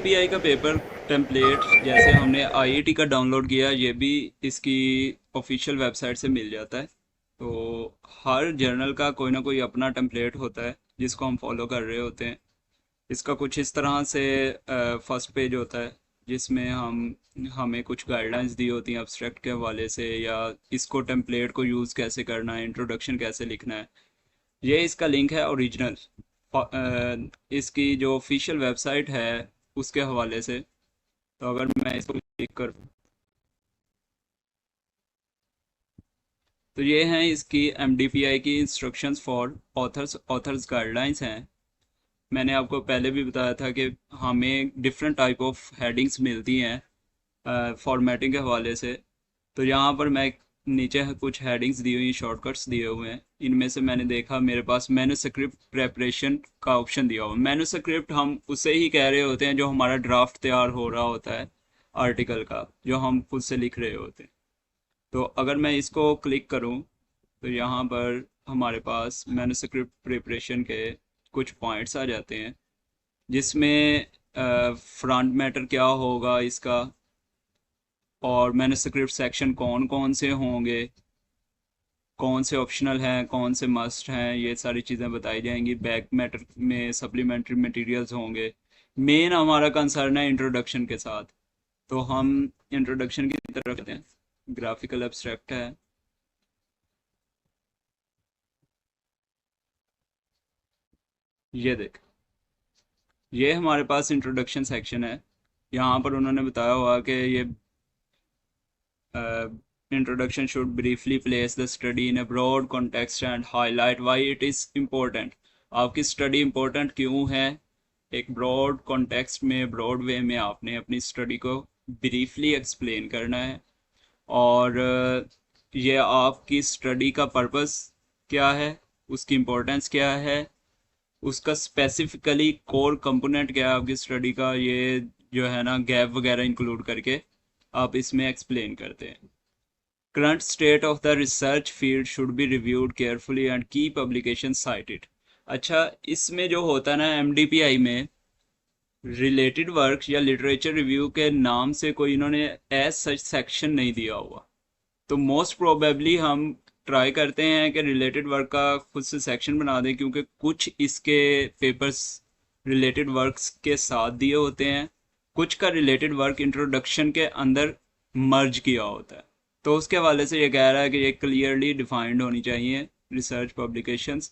एमडीपीआई का paper template जैसे हमने आईआईटी का डाउनलोड किया, ये भी इसकी ऑफिशियल वेबसाइट से मिल जाता है। तो हर जर्नल का कोई ना कोई अपना टेम्पलेट होता है जिसको हम फॉलो कर रहे होते हैं। इसका कुछ इस तरह से फर्स्ट पेज होता है जिसमें हमें कुछ गाइडलाइंस दी होती हैं एब्स्ट्रैक्ट के हवाले से, या इसको टेम्पलेट को यूज़ कैसे करना है, इंट्रोडक्शन कैसे लिखना है। ये इसका लिंक है ओरिजिनल इसकी जो ऑफिशियल वेबसाइट है उसके हवाले से। तो अगर मैं इसको क्लिक करूँ तो ये हैं इसकी एमडीपीआई की इंस्ट्रक्शंस फॉर ऑथर्स गाइडलाइंस हैं। मैंने आपको पहले भी बताया था कि हमें डिफरेंट टाइप ऑफ हेडिंग्स मिलती हैं फॉर्मेटिंग के हवाले से। तो यहाँ पर मैं नीचे कुछ हेडिंग्स दी हुई, शॉर्टकट्स दिए हुए हैं। इनमें से मैंने देखा मेरे पास मैन्युस्क्रिप्ट प्रेपरेशन का ऑप्शन दिया हुआ है। मैन्युस्क्रिप्ट हम उसे ही कह रहे होते हैं जो हमारा ड्राफ्ट तैयार हो रहा होता है आर्टिकल का, जो हम खुद से लिख रहे होते हैं। तो अगर मैं इसको क्लिक करूँ तो यहाँ पर हमारे पास मैन्युस्क्रिप्ट प्रिपरेशन के कुछ पॉइंट्स आ जाते हैं जिसमें फ्रंट मैटर क्या होगा इसका, और मैन्युस्क्रिप्ट सेक्शन कौन कौन से होंगे, कौन से ऑप्शनल हैं, कौन से मस्ट हैं, ये सारी चीज़ें बताई जाएंगी। बैक मैटर में सप्लीमेंट्री मटेरियल्स होंगे। मेन हमारा कंसर्न है इंट्रोडक्शन के साथ। तो हम इंट्रोडक्शन की तरफ चलते हैं। ग्राफिकल एब्स्ट्रैक्ट है, ये देख, ये हमारे पास इंट्रोडक्शन सेक्शन है। यहाँ पर उन्होंने बताया हुआ कि ये introduction should briefly place the study in a broad context and highlight why it is important। आपकी स्टडी इम्पोर्टेंट क्यों है, एक ब्रॉड कॉन्टेक्स्ट में, ब्रॉड वे में आपने अपनी स्टडी को ब्रीफली एक्सप्लेन करना है। और ये आपकी स्टडी का पर्पस क्या है, उसकी इम्पोर्टेंस क्या है, उसका स्पेसिफिकली कोर कंपोनेंट क्या है आपकी स्टडी का, ये जो है ना गैप वगैरह इंक्लूड करके आप इसमें एक्सप्लेन करते हैं। Current state of the research field should be reviewed carefully and key publications cited। अच्छा, इसमें जो होता है ना एमडीपीआई में, रिलेटेड वर्क या लिटरेचर रिव्यू के नाम से कोई इन्होंने एज सच सेक्शन नहीं दिया हुआ। तो मोस्ट प्रोबेबली हम ट्राई करते हैं कि रिलेटेड वर्क का खुद से सेक्शन बना दें, क्योंकि कुछ इसके पेपर्स रिलेटेड वर्क्स के साथ दिए होते हैं, कुछ का रिलेटेड वर्क इंट्रोडक्शन के अंदर मर्ज किया होता है। तो उसके हवाले से ये कह रहा है कि ये क्लियरली डिफाइंड होनी चाहिए research publications,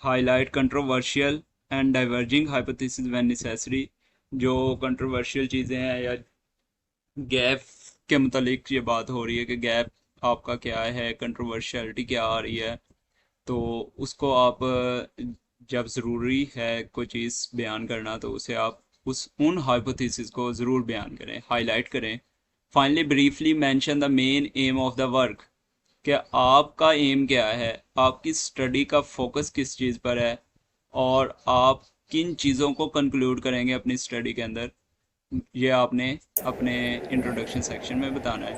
highlight controversial and diverging hypothesis when necessary. जो कंट्रोवर्शियल चीज़ें हैं या गैप के मुतालिक ये बात हो रही है कि गैप आपका क्या है, कंट्रोवर्शियलिटी क्या आ रही है, तो उसको आप जब ज़रूरी है कोई चीज़ बयान करना तो उसे आप उन हाइपोथेसिस को ज़रूर बयान करें, हाईलाइट करें। Finally briefly mention the main M of the work. कि आपका एम क्या है, आपकी स्टडी का फोकस किस चीज़ पर है, और आप किन चीज़ों को कंक्लूड करेंगे अपनी स्टडी के अंदर, ये आपने अपने इंट्रोडक्शन सेक्शन में बताना है।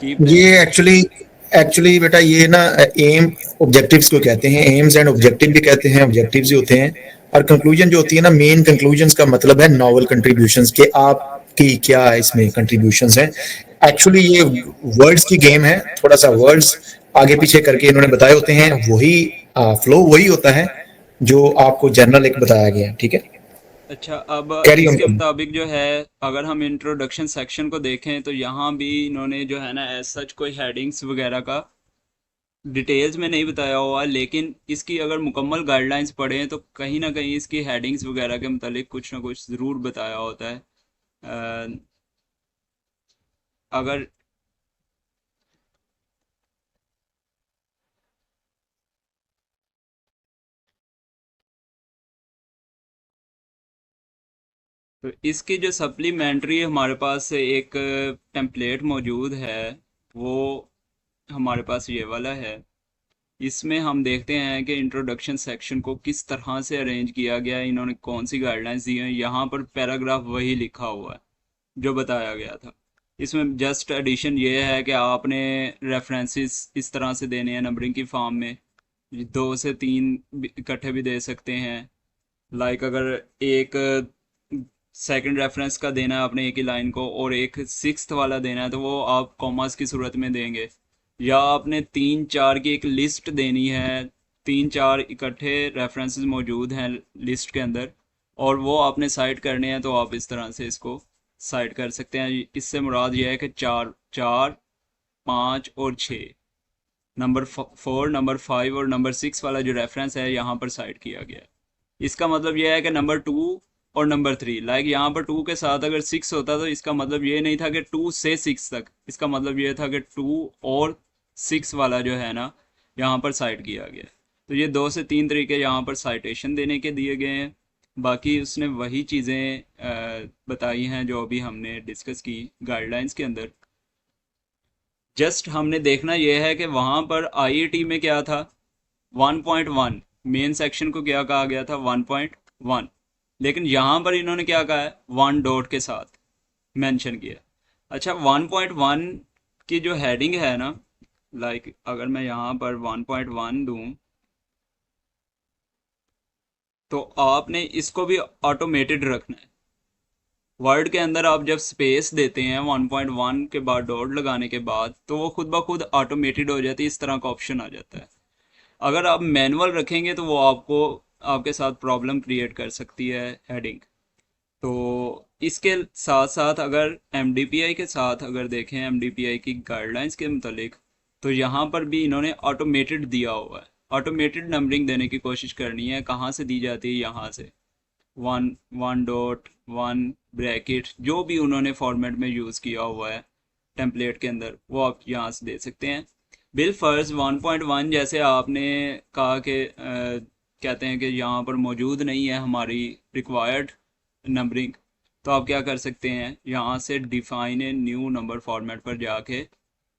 कीप द ये एक्चुअली एक्चुअली बेटा ये ना एम ऑब्जेक्टिव्स को कहते हैं। एम्स एंड ऑब्जेक्टिव भी कहते हैं, ऑब्जेक्टिव्स ही होते हैं। और कंक्लूजन जो होती है ना, मेन कंक्लूजन्स का मतलब है नॉवल कंट्रीब्यूशंस के, आपकी क्या इसमें कंट्रीब्यूशंस हैं। एक्चुअली ये वर्ड्स की गेम है, थोड़ा सा वर्ड्स आगे पीछे करके इन्होंने बताए होते हैं, वही फ्लो वही होता है जो आपको जर्नल एक बताया गया है। ठीक है, अच्छा, अब कैरी ऑन इसके करिए। मुताबिक जो है, अगर हम इंट्रोडक्शन सेक्शन को देखें तो यहाँ भी इन्होंने जो है ना एज सच कोई हेडिंग्स वगैरह का डिटेल्स में नहीं बताया हुआ, लेकिन इसकी अगर मुकम्मल गाइडलाइंस पढ़ें तो कहीं ना कहीं इसकी हेडिंग्स वगैरह के मुतालिक कुछ ना कुछ ज़रूर बताया होता है। अ, अगर तो इसकी जो सप्लीमेंट्री हमारे पास एक टेम्पलेट मौजूद है, वो हमारे पास ये वाला है। इसमें हम देखते हैं कि इंट्रोडक्शन सेक्शन को किस तरह से अरेंज किया गया है, इन्होंने कौन सी गाइडलाइंस दी हैं। यहाँ पर पैराग्राफ वही लिखा हुआ है जो बताया गया था। इसमें जस्ट एडिशन ये है कि आपने रेफरेंसेस इस तरह से देने हैं नंबरिंग की फॉर्म में, 2 से 3 इकट्ठे भी दे सकते हैं। लाइक अगर एक सेकंड रेफरेंस का देना है आपने एक ही लाइन को, और एक सिक्स्थ वाला देना है तो वो आप कॉमास की सूरत में देंगे। या आपने 3-4 की एक लिस्ट देनी है, 3-4 इकट्ठे रेफरेंसेस मौजूद हैं लिस्ट के अंदर, और वो आपने साइट करने हैं, तो आप इस तरह से इसको साइट कर सकते हैं। इससे मुराद यह है कि 4, 4, 5 और 6, नंबर 4, नंबर 5 और नंबर 6 वाला जो रेफरेंस है यहाँ पर साइट किया गया है। इसका मतलब यह है कि नंबर 2 और नंबर 3, लाइक यहाँ पर 2 के साथ अगर 6 होता तो इसका मतलब ये नहीं था कि 2 से 6 तक, इसका मतलब ये था कि 2 और 6 वाला जो है ना यहाँ पर साइट किया गया। तो ये 2 से 3 तरीके यहाँ पर साइटेशन देने के दिए गए हैं। बाकी उसने वही चीज़ें बताई हैं जो अभी हमने डिस्कस की गाइडलाइंस के अंदर। जस्ट हमने देखना यह है कि वहाँ पर आईआईटी में क्या था, 1.1 मेन सेक्शन को क्या कहा गया था, 1.1, लेकिन यहाँ पर इन्होंने क्या कहा है, 1 डॉट के साथ मेंशन किया। अच्छा, 1.1 की जो हेडिंग है ना, लाइक अगर मैं यहाँ पर 1.1 दूँ तो आपने इसको भी ऑटोमेटेड रखना है। वर्ड के अंदर आप जब स्पेस देते हैं 1.1 के बाद डॉट लगाने के बाद, तो वो खुद ब खुद ऑटोमेटेड हो जाती है, इस तरह का ऑप्शन आ जाता है। अगर आप मैनुअल रखेंगे तो वो आपको आपके साथ प्रॉब्लम क्रिएट कर सकती है हेडिंग। तो इसके साथ साथ अगर एमडीपीआई के साथ अगर देखें एमडीपीआई की गाइडलाइंस के मुतालिक, तो यहाँ पर भी इन्होंने ऑटोमेटेड दिया हुआ है। ऑटोमेटेड नंबरिंग देने की कोशिश करनी है। कहाँ से दी जाती है, यहाँ से 1 डॉट 1 ब्रैकेट, जो भी उन्होंने फॉर्मेट में यूज़ किया हुआ है टेम्पलेट के अंदर, वो आप यहाँ से दे सकते हैं। बिल फर्ज 1.1 जैसे आपने कहा कि कहते हैं कि यहाँ पर मौजूद नहीं है हमारी रिक्वायर्ड नंबरिंग, तो आप क्या कर सकते हैं, यहाँ से define a new number format पर जाके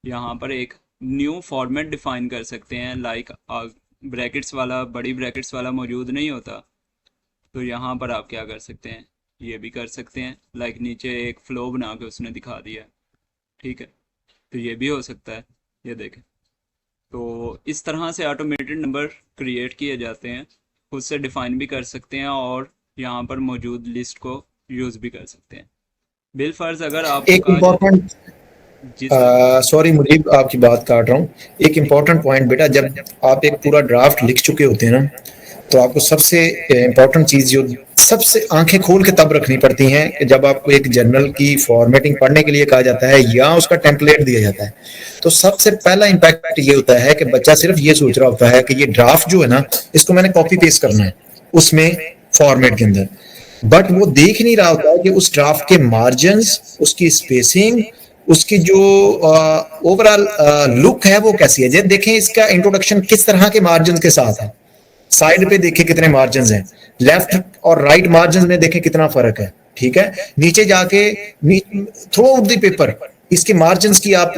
यहाँ पर एक न्यू फॉर्मेट डिफाइन कर सकते हैं। लाइक ब्रैकेट्स वाला, बड़ी ब्रैकेट्स वाला मौजूद नहीं होता, तो यहाँ पर आप क्या कर सकते हैं, ये भी कर सकते हैं। लाइक नीचे एक फ्लो बना के उसने दिखा दिया, ठीक है, तो ये भी हो सकता है। ये देखें, तो इस तरह से ऑटोमेटेड नंबर क्रिएट किए जाते हैं, खुद से डिफाइन भी कर सकते हैं और यहाँ पर मौजूद लिस्ट को यूज़ भी कर सकते हैं। बिल फर्ज अगर आपको एक कहा जाए, इम्पोर्टेंट, जी सर। सॉरी मुझे आपकी बात काट रहा हूँ। एक इम्पोर्टेंट पॉइंट बेटा, जब आप एक पूरा ड्राफ्ट लिख चुके होते हैं ना, तो आपको सबसे इम्पोर्टेंट चीज जो सबसे आंखें खोल के तब रखनी पड़ती हैं, जब आपको एक जर्नल की फॉर्मेटिंग पढ़ने के लिए कहा जाता है या उसका टेम्पलेट दिया जाता है, तो सबसे पहला इम्पैक्ट ये होता है कि बच्चा सिर्फ ये सोच रहा होता है कि ये ड्राफ्ट जो है ना, इसको मैंने कॉपी पेस्ट करना है उसमें फॉर्मेट के अंदर, बट वो देख नहीं रहा होता है कि उस ड्राफ्ट के मार्जिन्स, उसकी स्पेसिंग, उसकी जो ओवरऑल लुक है वो कैसी है। जैसे देखें इसका इंट्रोडक्शन किस तरह के मार्जिन के साथ है, साइड पे देखें कितने मार्जिन हैं, लेफ्ट और राइट मार्जिन में देखें कितना फर्क है, ठीक है। नीचे जाके थ्रू आउट द पेपर इसके मार्जिन की आप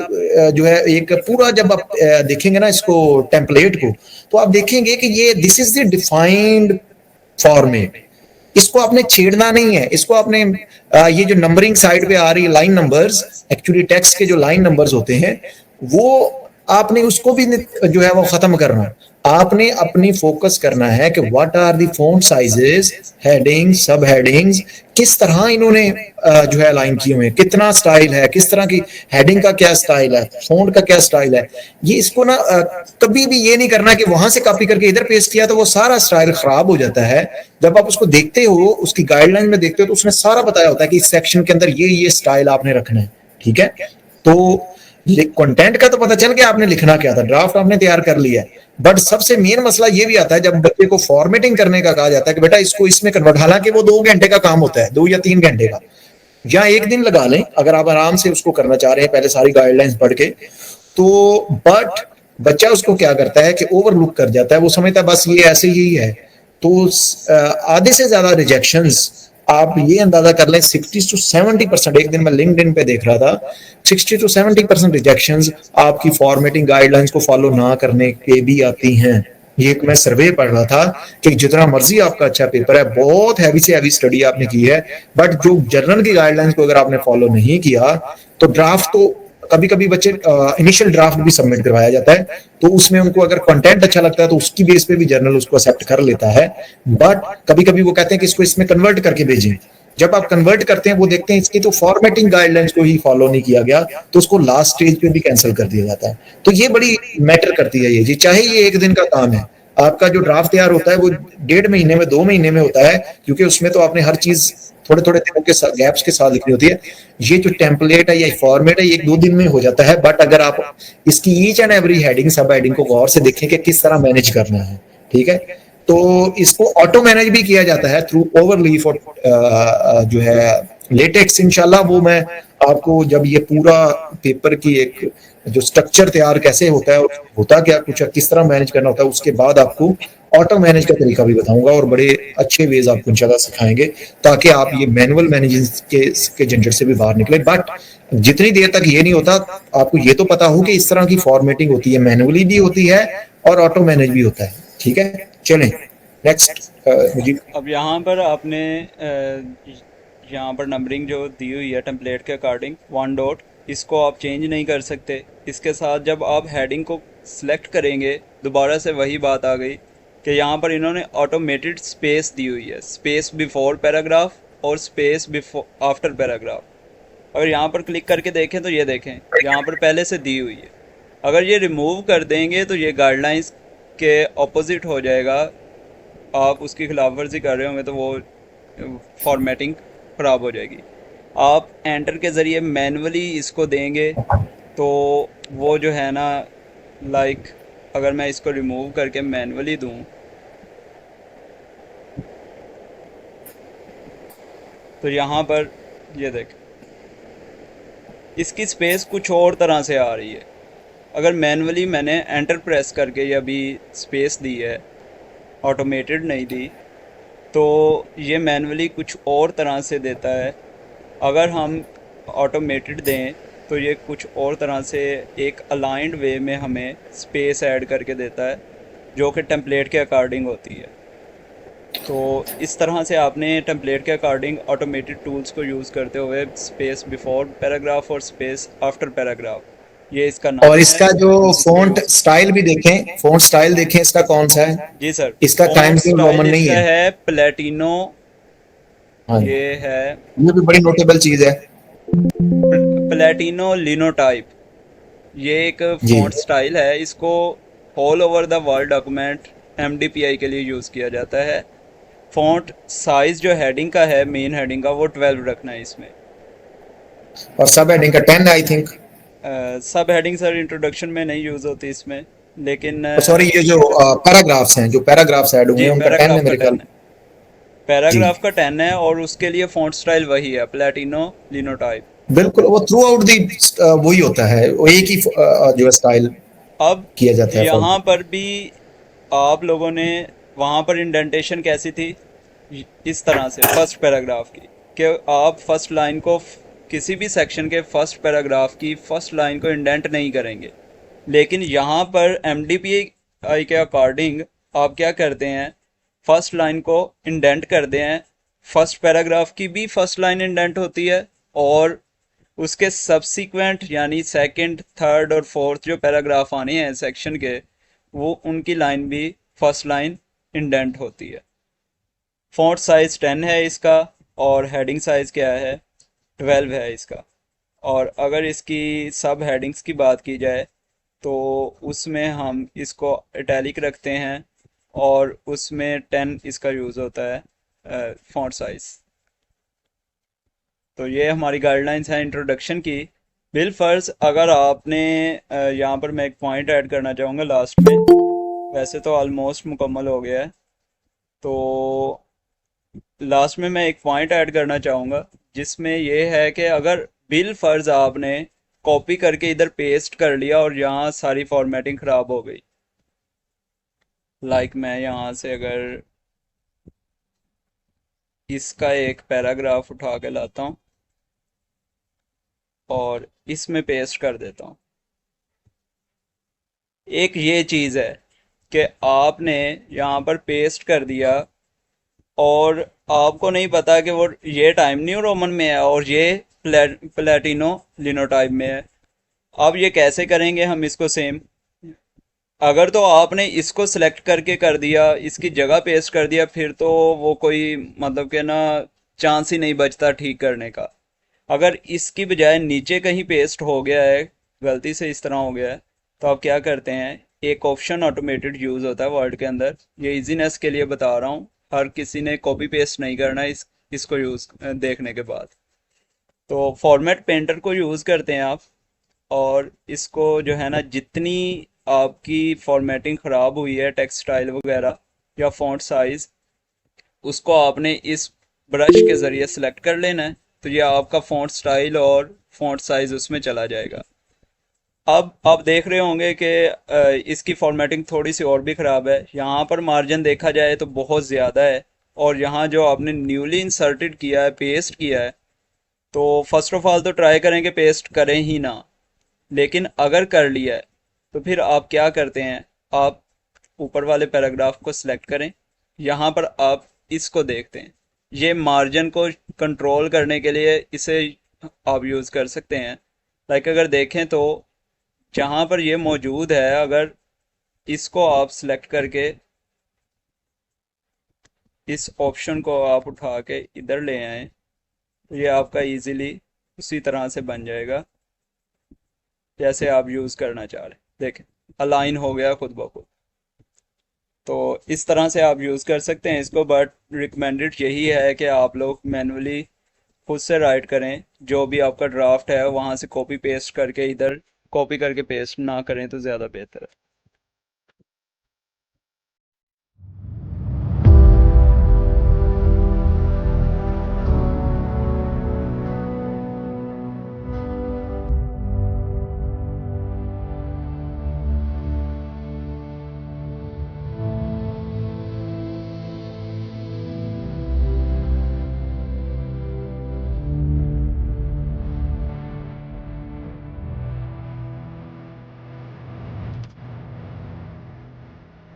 जो है एक पूरा जब आप देखेंगे ना इसको टेम्पलेट को, तो आप देखेंगे कि ये this is the defined format. इसको आपने छेड़ना नहीं है, इसको आपने ये जो नंबरिंग साइड पे आ रही है लाइन नंबर्स, एक्चुअली टेक्स्ट के जो लाइन नंबर्स होते हैं वो आपने उसको भी जो है वो खत्म करना। आपने अपनी फोकस करना है कि what are the font sizes, heading, sub headings, किस तरह इन्होंने जो है अलाइन किए हुए हैं, कितना स्टाइल है, किस तरह की हेडिंग का क्या स्टाइल है, फॉन्ट का क्या स्टाइल है। ये इसको ना कभी भी ये नहीं करना कि वहां से कॉपी करके इधर पेस्ट किया तो वो सारा स्टाइल खराब हो जाता है। जब आप उसको देखते हो, उसकी गाइडलाइन में देखते हो, तो उसने सारा बताया होता है कि इस सेक्शन के अंदर ये स्टाइल आपने रखना है, ठीक है। तो कंटेंट का तो पता चल गया आपने लिखना क्या था, ड्राफ्ट आपने तैयार कर लिया है, बट सबसे मेन मसला ये भी आता है जब बच्चे को फॉर्मेटिंग करने का कहा जाता है कि बेटा इसको इसमें कन्वर्ट, हालांकि वो 2 घंटे का काम होता है, 2 या 3 घंटे का, या 1 दिन लगा लें अगर आप आराम से उसको करना चाह रहे हैं पहले सारी गाइडलाइंस पढ़ के, तो बट बच्चा उसको क्या करता है कि ओवरलुक कर जाता है, वो समझता है बस ये ऐसे ही है। तो आधे से ज्यादा रिजेक्शंस आप ये अंदाजा कर लें 60 to 70%, एक दिन मैं लिंक्डइन पे देख रहा था 60 to 70% रिजेक्शंस आपकी फॉर्मेटिंग गाइडलाइंस को फॉलो ना करने के भी आती हैं। ये एक मैं सर्वे पढ़ रहा था कि जितना मर्जी आपका अच्छा पेपर है, बहुत हैवी से हैवी स्टडी आपने की है, बट जो जर्नल की गाइडलाइंस को अगर आपने फॉलो नहीं किया तो ड्राफ्ट तो कभी कभी बच्चे इनिशियल ड्राफ्ट भी सबमिट करवाया जाता है, तो उसमें उनको अगर कंटेंट अच्छा लगता है तो उसकी बेस पे भी जर्नल उसको एक्सेप्ट कर लेता है। बट कभी कभी वो कहते हैं कि इसको इसमें कन्वर्ट करके भेजें। जब आप कन्वर्ट करते हैं वो देखते हैं इसकी तो फॉर्मेटिंग गाइडलाइंस को ही फॉलो नहीं किया गया, तो उसको लास्ट स्टेज पे भी कैंसिल कर दिया जाता है। तो ये बड़ी मैटर करती है ये जी, चाहे ये एक दिन का काम है, आपका जो ड्राफ्ट तैयार होता है वो 1.5 महीने में 2 महीने में होता है, क्योंकि उसमें तो आपने हर चीज थोड़े थोड़े दिनों के गैप्स के साथ लिखनी होती है। ये जो टेम्पलेट है या फॉर्मेट है ये 1-2 दिन में हो जाता है, बट अगर आप इसकी ईच एंड एवरी हेडिंग सब हेडिंग को गौर से देखें कि किस तरह मैनेज करना है, ठीक है, तो इसको ऑटो मैनेज भी किया जाता है थ्रू ओवरलीफ और जो है लेटेक्स। इंशाल्लाह वो मैं आपको जब ये पूरा पेपर की एक जो स्ट्रक्चर तैयार कैसे होता है, होता क्या कुछ किस तरह मैनेज करना होता है, उसके बाद आपको ऑटो मैनेज का तरीका भी बताऊंगा और बड़े अच्छे वेज आपको इंशाल्लाह सिखाएंगे, ताकि आप ये मैनुअल मैनेजमेंट के झंझट से भी बाहर निकले। बट जितनी देर तक ये नहीं होता, आपको ये तो पता हो कि इस तरह की फॉर्मेटिंग होती है, मैनुअली भी होती है और ऑटो मैनेज भी होता है, ठीक है। चलें नेक्स्ट मुझे। अब यहाँ पर आपने यहाँ पर नंबरिंग जो दी हुई है टेम्पलेट के अकॉर्डिंग 1 डॉट, इसको आप चेंज नहीं कर सकते। इसके साथ जब आप हेडिंग को सिलेक्ट करेंगे दोबारा से वही बात आ गई कि यहाँ पर इन्होंने ऑटोमेटेड स्पेस दी हुई है, स्पेस बिफोर पैराग्राफ और स्पेस बिफोर आफ्टर पैराग्राफ। अगर यहाँ पर क्लिक करके देखें तो ये देखें यहाँ पर पहले से दी हुई है। अगर ये रिमूव कर देंगे तो ये गाइडलाइंस के ऑपोजिट हो जाएगा, आप उसकी खिलाफ वर्जी कर रहे होंगे तो वो फॉर्मेटिंग ख़राब हो जाएगी। आप एंटर के ज़रिए मैनुअली इसको देंगे तो वो जो है ना, लाइक अगर मैं इसको रिमूव करके मैनुअली दूं तो यहाँ पर ये देख इसकी स्पेस कुछ और तरह से आ रही है। अगर मैनुअली मैंने एंटर प्रेस करके ये अभी स्पेस दी है, ऑटोमेटेड नहीं दी, तो ये मैनुअली कुछ और तरह से देता है। अगर हम ऑटोमेटेड दें तो ये कुछ और तरह से एक अलाइंड वे में हमें स्पेस ऐड करके देता है, जो कि टेम्पलेट के अकॉर्डिंग होती है। तो इस तरह से आपने टेम्पलेट के अकॉर्डिंग ऑटोमेटेड टूल्स को यूज़ करते हुए स्पेस बिफोर पैराग्राफ और स्पेस आफ्टर पैराग्राफ, ये इसका नाम और है। इसका जो फॉन्ट स्टाइल भी देखें, फॉन्ट स्टाइल देखें इसका कौन सा है। जी सर, इसका font times new Roman style नहीं इसका है। है प्लेटिनो। हाँ, ये है ये भी बड़ी नोटेबल चीज है प्लेटिनो लिनोटाइप। ये एक जी। फॉन्ट स्टाइल है, इसको all over the world document MDPI के लिए यूज़ किया जाता है। फॉन्ट साइज जो हेडिंग का है, मेन हेडिंग का, वो 12 रखना है इसमें। और सब हेडिंग का 10 आई थिंक। सब हेडिंग सर इंट्रोडक्शन में नहीं यूज़ होती इसमें, लेकिन सॉरी, ये जो पैराग्राफ्स हैं, जो पैराग्राफ्स ऐड हुए जी हैं उनका 10 है पैराग्राफ का मेरे 10 ख्याल। है। जी पैराग्राफ का 10 है और उसके लिए फॉन्ट स्टाइल वही है, प्लेटिनो लिनोटाइप। बिल्कुल, वो थ्रू आउट दी वही होता है, वो एक ही जो है स्टाइल अब किया जाता है यहाँ फॉलो। पर भी आप लोगों ने, वहाँ पर इंडेंटेशन कैसी थी, इस तरह से फर्स्ट पैराग्राफ की, कि आप फर्स्ट लाइन को किसी भी सेक्शन के फर्स्ट पैराग्राफ की फर्स्ट लाइन को इंडेंट नहीं करेंगे। लेकिन यहाँ पर एमडीपीआई के अकॉर्डिंग आप क्या करते हैं, फर्स्ट लाइन को इंडेंट करते हैं। फर्स्ट पैराग्राफ की भी फर्स्ट लाइन इंडेंट होती है और उसके सब्सीक्वेंट यानी सेकंड, थर्ड और फोर्थ जो पैराग्राफ आने हैं सेक्शन के, वो उनकी लाइन भी फर्स्ट लाइन इंडेंट होती है। फॉन्ट साइज 10 है इसका और हेडिंग साइज क्या है, 12 है इसका। और अगर इसकी सब हेडिंग्स की बात की जाए तो उसमें हम इसको इटैलिक रखते हैं और उसमें 10 इसका यूज़ होता है फॉन्ट साइज। तो ये हमारी गाइडलाइंस है इंट्रोडक्शन की। बिल फर्ज अगर आपने यहाँ पर मैं एक पॉइंट ऐड करना चाहूँगा लास्ट में, वैसे तो ऑलमोस्ट मुकम्मल हो गया है, तो लास्ट में मैं एक पॉइंट ऐड करना चाहूँगा जिसमें ये है कि अगर बिल फर्ज आपने कॉपी करके इधर पेस्ट कर लिया और यहाँ सारी फॉर्मेटिंग ख़राब हो गई, लाइक मैं यहाँ से अगर इसका एक पैराग्राफ उठा के लाता हूँ और इसमें पेस्ट कर देता हूँ, एक ये चीज़ है कि आपने यहाँ पर पेस्ट कर दिया और आपको नहीं पता कि वो ये टाइम न्यू रोमन में है और ये प्लेटिनो लिनोटाइप में है। अब ये कैसे करेंगे हम इसको सेम, अगर तो आपने इसको सिलेक्ट करके कर दिया, इसकी जगह पेस्ट कर दिया, फिर तो वो कोई मतलब कि ना चांस ही नहीं बचता ठीक करने का। अगर इसकी बजाय नीचे कहीं पेस्ट हो गया है, गलती से इस तरह हो गया है, तो आप क्या करते हैं, एक ऑप्शन ऑटोमेटेड यूज़ होता है वर्ड के अंदर, ये इजीनेस के लिए बता रहा हूँ, हर किसी ने कॉपी पेस्ट नहीं करना है इसको यूज़ देखने के बाद। तो फॉर्मेट पेंटर को यूज़ करते हैं आप, और इसको जो है ना, जितनी आपकी फॉर्मेटिंग ख़राब हुई है, टेक्स्ट स्टाइल वगैरह या फॉन्ट साइज़, उसको आपने इस ब्रश के ज़रिए सेलेक्ट कर लेना है, तो ये आपका फॉन्ट स्टाइल और फॉन्ट साइज़ उसमें चला जाएगा। अब आप देख रहे होंगे कि इसकी फॉर्मेटिंग थोड़ी सी और भी ख़राब है, यहाँ पर मार्जिन देखा जाए तो बहुत ज़्यादा है, और यहाँ जो आपने न्यूली इंसर्टेड किया है, पेस्ट किया है, तो फर्स्ट ऑफ ऑल तो ट्राई करें कि पेस्ट करें ही ना। लेकिन अगर कर लिया है तो फिर आप क्या करते हैं, आप ऊपर वाले पैराग्राफ को सिलेक्ट करें, यहाँ पर आप इसको देखते हैं, ये मार्जिन को कंट्रोल करने के लिए इसे आप यूज़ कर सकते हैं। लाइक अगर देखें तो जहाँ पर ये मौजूद है, अगर इसको आप सिलेक्ट करके इस ऑप्शन को आप उठा के इधर ले आए, तो ये आपका इजीली उसी तरह से बन जाएगा जैसे आप यूज़ करना चाह रहे हैं। देखें, अलाइन हो गया खुद ब खुद। तो इस तरह से आप यूज़ कर सकते हैं इसको, बट रिकमेंडेड यही है कि आप लोग मैनुअली खुद से राइट करें, जो भी आपका ड्राफ्ट है वहाँ से कॉपी पेस्ट करके इधर कॉपी करके पेस्ट ना करें तो ज़्यादा बेहतर है।